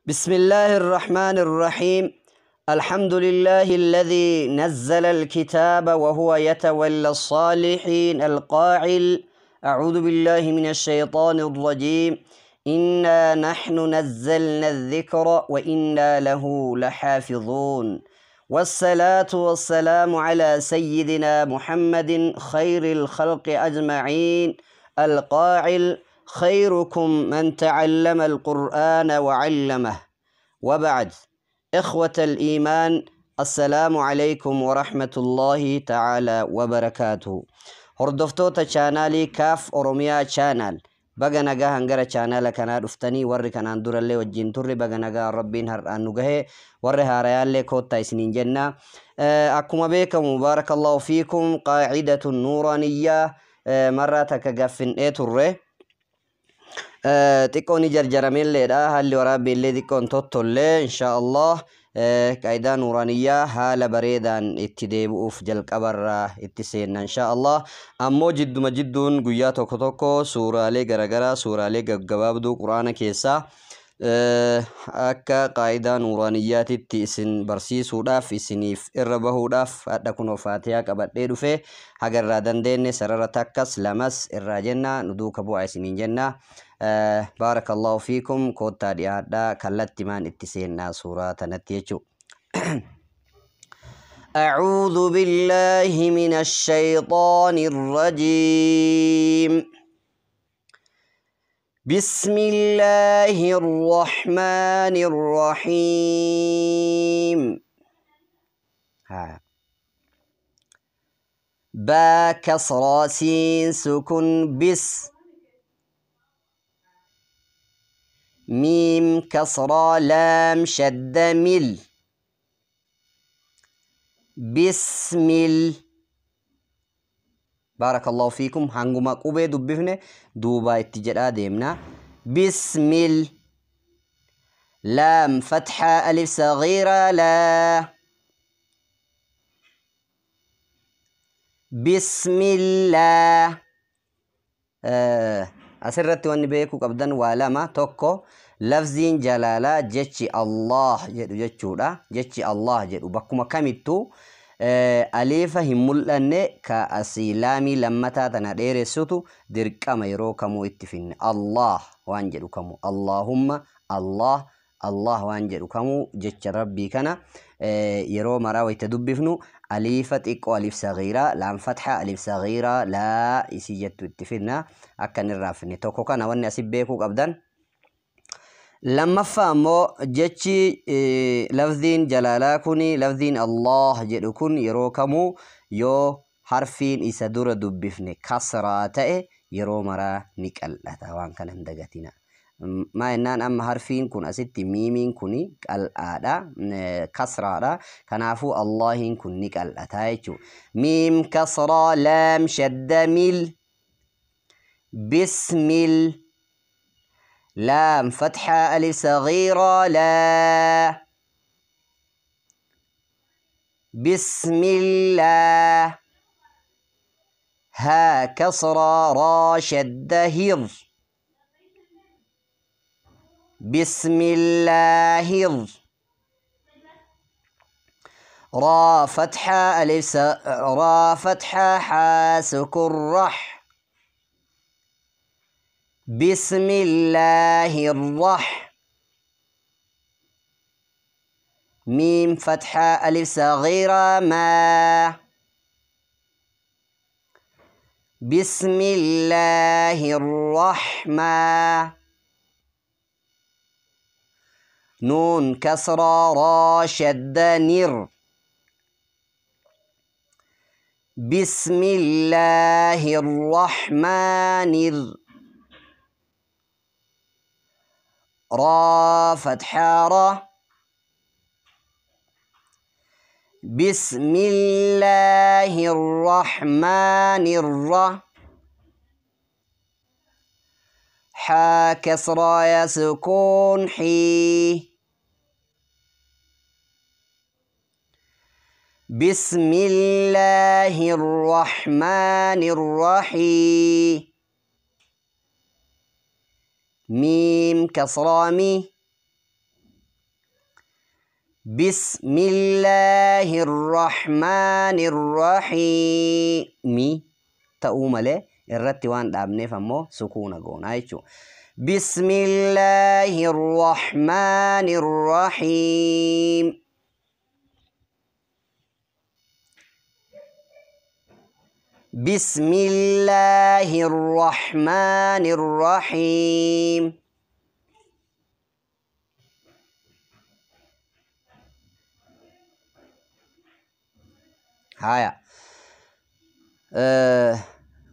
بسم الله الرحمن الرحيم. الحمد لله الذي نزل الكتاب وهو يتولى الصالحين القائل: أعوذ بالله من الشيطان الرجيم. إنا نحن نزلنا الذكر وإنا له لحافظون. والصلاة والسلام على سيدنا محمد خير الخلق أجمعين القائل: خيركم من تعلم القرآن وعلمه. وبعد، إخوة الإيمان، السلام عليكم ورحمة الله تعالى وبركاته. هردفتوتا چانالي كاف أوروميا چانال بغا نغا هنگرا چانالا كنا دفتني ور كنان دور اللي وجين توري بغا نغا ربين هران نغه ور هاريان لي كوتا اسنين جنة. أكما بيكم مبارك الله فيكم قاعدة النورانية مرة تكغفن ايتوري تكوني جرجرمين ليدا هالي ورابي اللي ديكون توتولي إن شاء الله. قاعدة نورانية هالا بريدان اتديبوف جل قبر اتسينا إن شاء الله. أمو جد مجدون قياتو كتوكو سورة لي غرغرة سورة لي قبابدو قرآن كيسا akka qaayidaa nuuraaniyyaatitti isin barsiisuudhaaf isiniif irra bahuudhaaf hadha kunoo faatiyaa qabadhee dhufe hagarraa dandeenye sarara takkas lamas irraa jenna nu duuka bu'aa isiniin jenna. baarakallahu fiikum. koottaa dhiyaadhaa kallatti maan itti seennaa suuraa tanatti jechuudha. أعوذ بالله من الشيطان الرجيم. بسم الله الرحمن الرحيم. با كسرى سين سكن بس. ميم كسرى لام شد مل. بسم بارك الله فيكم. هنگما قوبة دبفنه دوبا اتجرا ديمنا. بسم لام فتحة ألف صغيرة لا. بسم الله. أسرت واني بيكو قبضان والما توكو لفظين جلالة جتشي الله جدو جتشودا جتشي الله جدو بكما كميتو أليفة همولاني كأسيلامي لما تاتنا دير السوتو درقام يرو كمو اتفين الله وانجدو كمو اللهم الله الله وانجدو كمو جتش ربي كان يرو مراوي تدبفنو أليفة إكو أليف صغيرة لام فتحة أليف صغيرة لا إسي جتو اتفنا أكن الرافني توكو كان واني أسيبيكو قبدان لما فهموا جتشي لفظين جلالا كوني لفظين الله جدو كون يرو كمو يو حرفين إسا دور دبفني كسراتي يرو مرا نكالتا وان كان اندقاتنا ما إنان أما حرفين كون أسيت ميمين كوني الآدا كسرادا كنافو الله كون نكالتا ميم كسرا لام شد مل. بسم لام فتحة ألف صغيرة لا. بسم الله. ها كسرة را شد هر. بسم الله. را فتحة ألف را فتحة حا سكر رح. بسم الله الرح. ميم فتحة ألف صغيرة ما. بسم الله الرحمن. نون كسرة را شد نر. بسم الله الرحمن را فتحة را. بسم الله الرحمن الرحيم. حا كسرى يسكون حي. بسم الله الرحمن الرحيم. ميم كسرى مي. بسم الله الرحمن الرحيم تأوم له الرتوان دابني فمو سكون قون هايشو بسم الله الرحمن الرحيم بسم الله الرحمن الرحيم هايا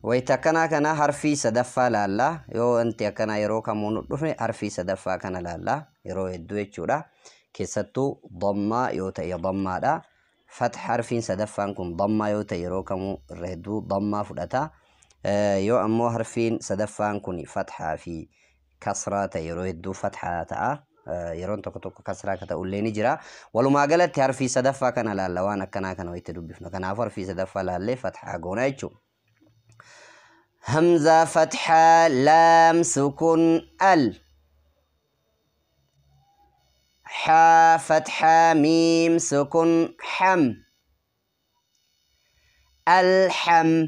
ويتكنا كنا حرفي سدفا لالا يو انت كنا يرو كمون دفني حرفي سدفا كنا لالا يرو يدو يچودا كيستو ضمه يو تي ضمه دا فتح حرفين سدفا كن ضمه يو تي يرو كمو رهدو ضمه فدتا يو امو حرفين سدفا كن فتحه في كسره يرو يدو فتحه تا يرون توك كسره كتا وليني جرا ولو ما قالت حرفي سدفا كنا لالا وانا كنا ويتدو بفنا كنا حرفي سدفا لالا فتحه غونا يچو همزة فتحة لام سكون ال حا فتحة ميم سكون حم الحم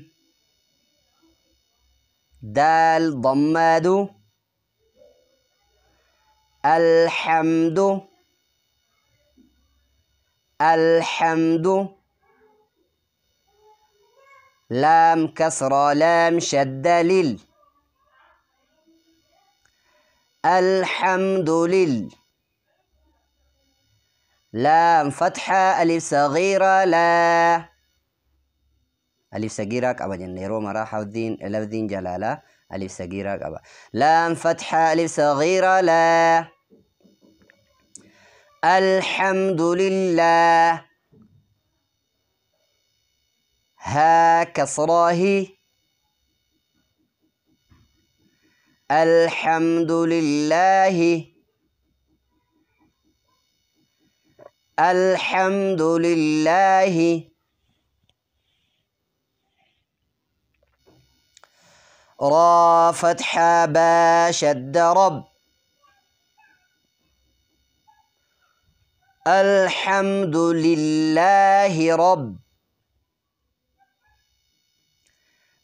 دال ضماد الحمد الحمد لام كسرة لام شد لل الحمد لله لام فتحة ألف صغيرة لا ألف صغيرة كأبا جنيرو مرا حوذين لفظين جلالة ألف صغيرة كأبا لام فتحة ألف صغيرة لا الحمد لله ها كسره الحمد لله الحمد لله را فتحة با شد رب الحمد لله رب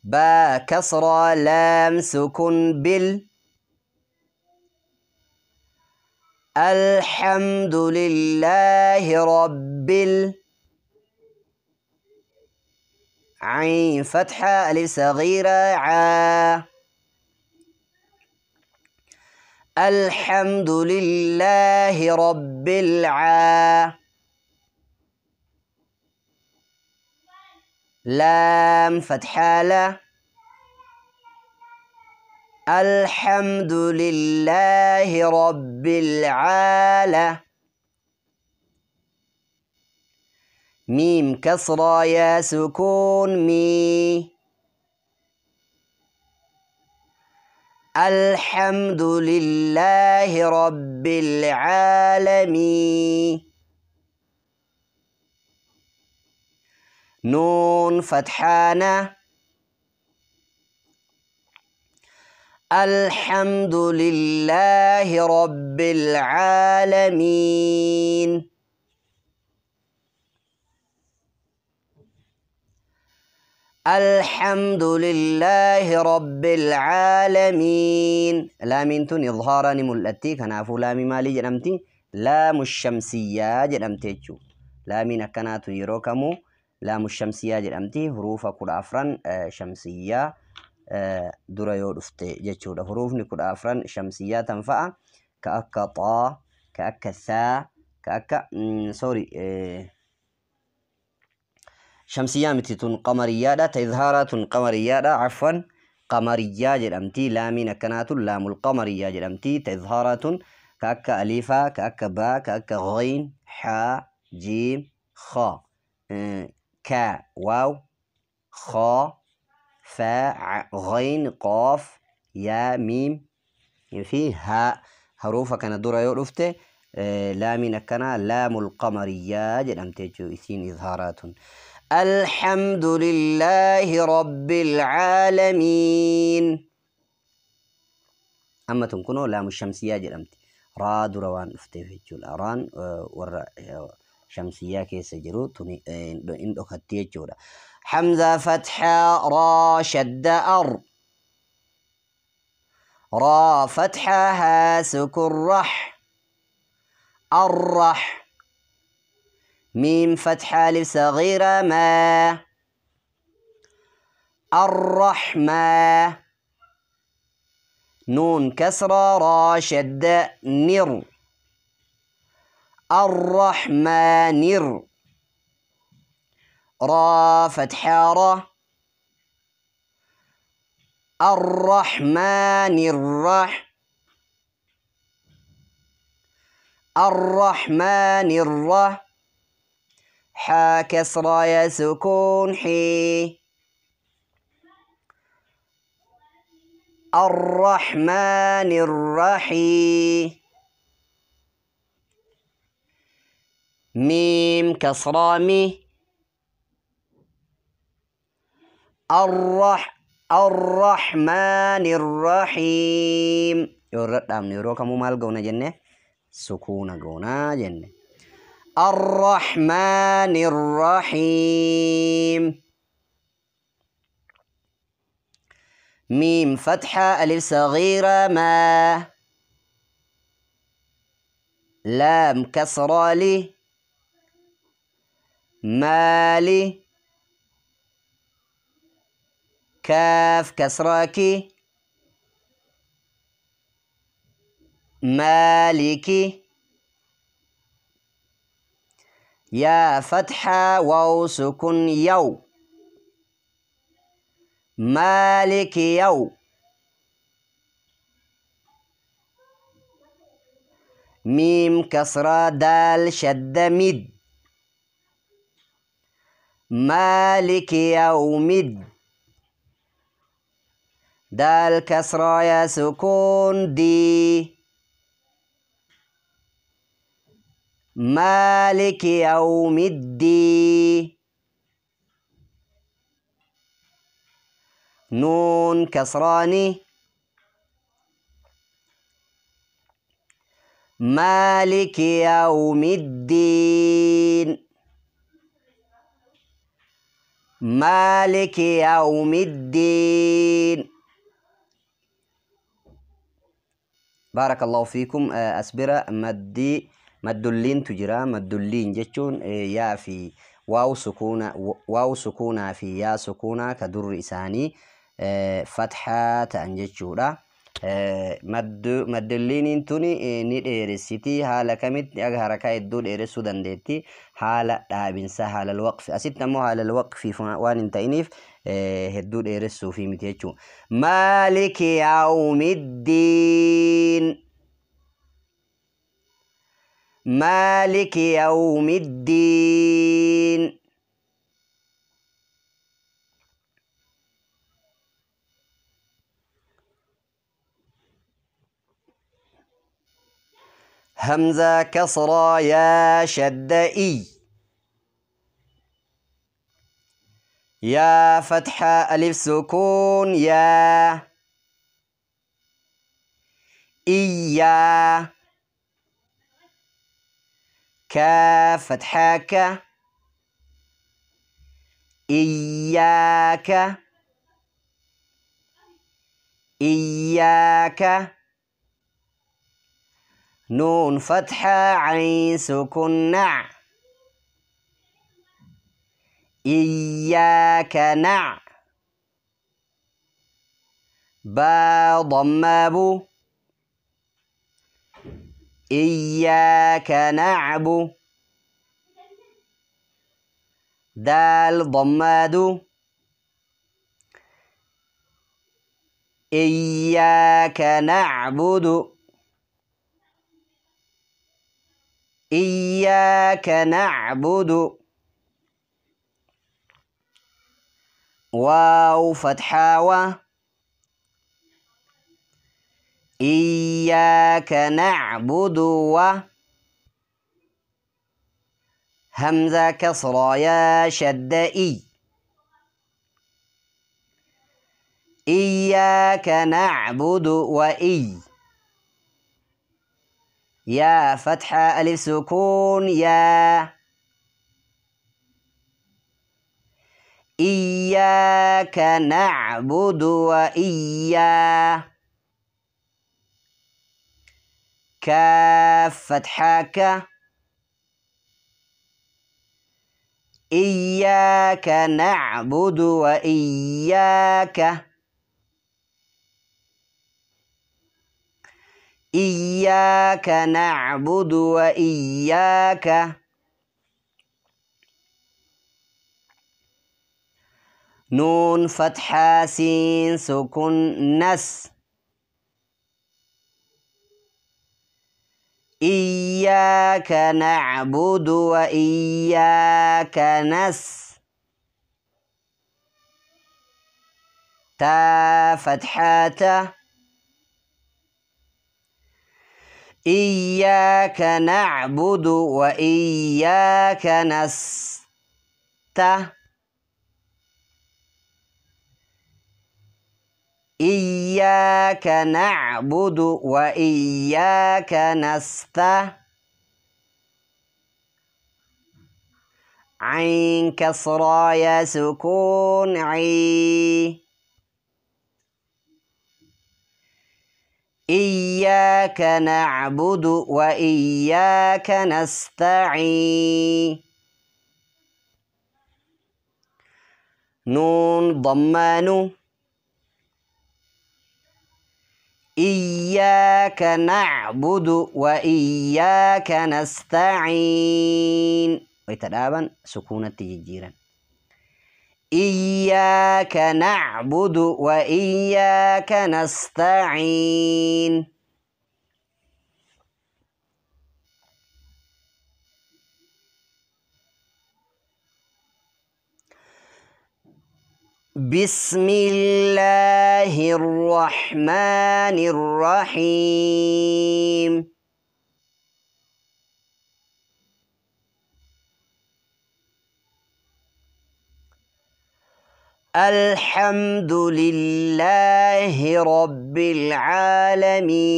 با كسرة لام سكون بال الحمد لله رب عين فتحة ألف صغيرة عا الحمد لله رب لام فتحة لا الحمد لله رب العالمين ميم كسرة يا سكون مي الحمد لله رب العالمين نون فتحانة الحمد لله رب العالمين الحمد لله رب العالمين لامين تون إظهاران ملأتي كنافو لامي مالي جرمتي لام الشمسية جرمتي لامين أكنات يروكمو لام الشمسية جرمتي حروف كل أفران شمسية دريو دفتي جتشودا حروف نكل أفران شمسية تنفع كأكا طا كأكا ثا كأكا سوري شمسية متتون قمرية تظهارات قمرية عفوا قمرية جرمتي لامين كنات لام القمرية جرمتي تظهارات كأكا أليفا كأكا با كأكا غين حا جيم خا كا واو خا فا غين قاف يا ميم في ها حروف كان دورا يورفته لامين كنا لام القمرية جرمتي جو إثين إظهارات الحمد لله رب العالمين أما تنكنوا لام الشمسية جرمتي را دروان افتي جول أران ور شمسية كيس جرو توني إن أختي جورا حمزة فتحة را شد أر را فتحة ها سكن رح الرح ميم فتحة ألف صغيرة ما الرحمة نون كسرة را شد نر الرحمن را فتحة را الرحمن الرحمن حا كسرة يا سكون حي الرحمن الرحيم ميم كسرة مي الرحمن الرحيم يورد دام نيرو كمو مال قونا جنة سكون قونا جنة الرحمن الرحيم ميم فتحة ألف صغيرة ما لام كسرة لي مالي كاف كسراكي مالكي يا فتحة واو سكن يو مالك يو ميم كسرة دال شد مد مالك يوم دال كسرة يا سكون دي مالك يوم الدين نون كسراني مالك يوم الدين مالك يوم الدين بارك الله فيكم أسبرة مدلين تجرى مدلين جتون يا في واو سكونة في يا سكونة كدر إساني فتحة تنجتشورا مدلين توني نيد إرسيتي حالا كميت أغهركا يدود إرسو دندتي حالا دابنسا حالا الوقف أسيت نمو حالا الوقف وان انتينيف هدود إرسو في متيجو مالك يوم الدين مالك يوم الدين همزة كسرة يا شد إي يا فتحة ألف سكون يا إيا كاف فتحة ك إياك إياك نون فتحة عين سكون نع إياك نع با ضمابو إياك نعبو دال ضمادو إياك نعبد إياك نعبد واو فتحة و إياك نعبد و همزة كسرة يا شد إي إياك نعبد وإي يا فتحة ألف سكون يا. إياك نعبد وإياه. كاف فتحة ك. إياك نعبد وإياك. إياك نعبد وإياك. نون فتحة سين سكون نس. إياك نعبد وإياك نس. تا فتحة تا. إياك نعبد وإياك نستعين. إياك نعبد وإياك نستعين. عين كسرى يا سكون عي. إياك نعبد وإياك نستعين. نون ضمان. إياك نعبد وإياك نستعين. ويتدابن سكونة تجيرا. إياك نعبد وإياك نستعين. بسم الله الرحمن الرحيم. الحمد لله رب العالمين.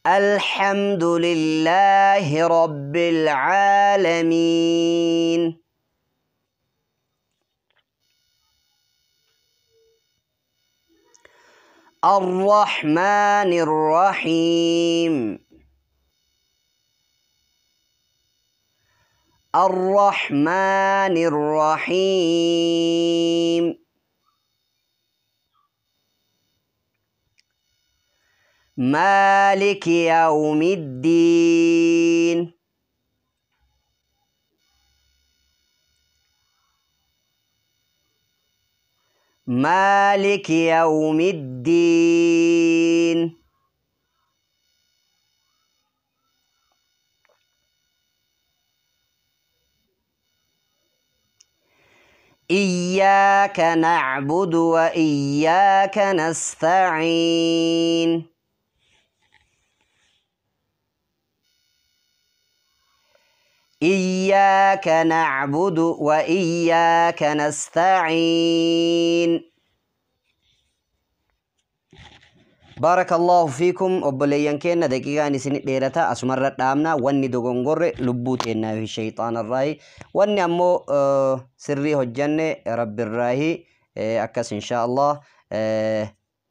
الحمد لله رب العالمين. الرحمن الرحيم. الرحمن الرحيم. مالك يوم الدين. مالك يوم الدين. إياك نعبد وإياك نستعين. إياك نعبد وإياك نستعين. بارك الله فيكم. أبليان كنا دقيقة نسني ديرتا أسمرت دامنا واني دوغنغور لبوتنا في الشيطان الراي واني أمو سري هجنة رب الراي أكس إن شاء الله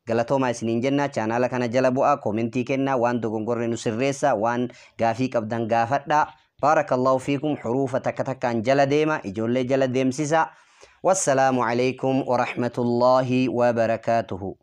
قلتو ما سنين جنة channel kana jala bu'a commenti kenna waan dogongorre nu sirreessa waan gaafii qabdan gaafadha. بارك الله فيكم. حروف تكتكان جل ديما إجولي جل ديم سيسا. والسلام عليكم ورحمة الله وبركاته.